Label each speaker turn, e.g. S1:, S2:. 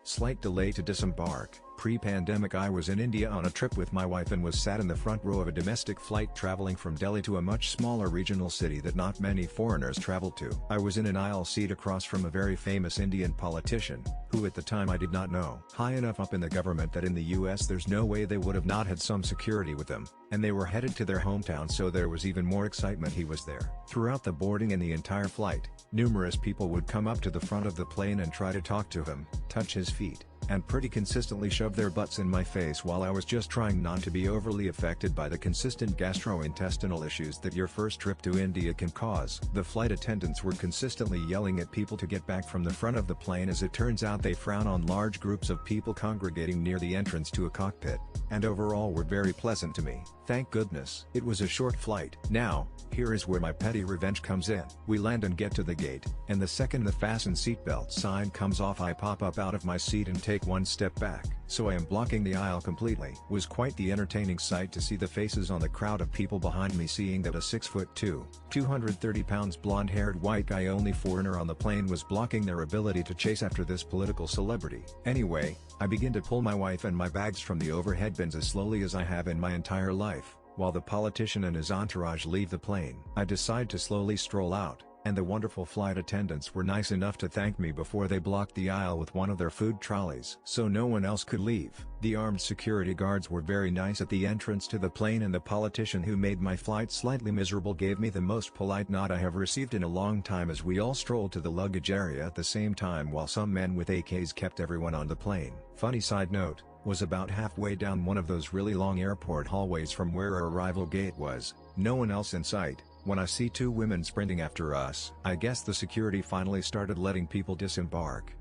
S1: Slight delay to disembark. Pre-pandemic I was in India on a trip with my wife and was sat in the front row of a domestic flight traveling from Delhi to a much smaller regional city that not many foreigners travel to. I was in an aisle seat across from a very famous Indian politician, who at the time I did not know. High enough up in the government that in the US there's no way they would have not had some security with them, and they were headed to their hometown, so there was even more excitement he was there. Throughout the boarding and the entire flight, numerous people would come up to the front of the plane and try to talk to him, touch his feet, and pretty consistently shove their butts in my face while I was just trying not to be overly affected by the consistent gastrointestinal issues that your first trip to India can cause. The flight attendants were consistently yelling at people to get back from the front of the plane. As it turns out, they frown on large groups of people congregating near the entrance to a cockpit, and overall were very pleasant to me. Thank goodness. It was a short flight. Now, here is where my petty revenge comes in. We land and get to the gate, and the second the fasten seatbelt sign comes off, I pop up out of my seat and take one step back, so I am blocking the aisle completely. It was quite the entertaining sight to see the faces on the crowd of people behind me, seeing that a 6'2", 230 pounds blonde-haired white guy, only foreigner on the plane, was blocking their ability to chase after this political celebrity. Anyway, I begin to pull my wife and my bags from the overhead bins as slowly as I have in my entire life, while the politician and his entourage leave the plane. I decide to slowly stroll out, and the wonderful flight attendants were nice enough to thank me before they blocked the aisle with one of their food trolleys so no one else could leave. The armed security guards were very nice at the entrance to the plane, and the politician who made my flight slightly miserable gave me the most polite nod I have received in a long time as we all strolled to the luggage area at the same time, while some men with AKs kept everyone on the plane. Funny side note, was about halfway down one of those really long airport hallways from where our arrival gate was, no one else in sight, when I see two women sprinting after us. I guess the security finally started letting people disembark.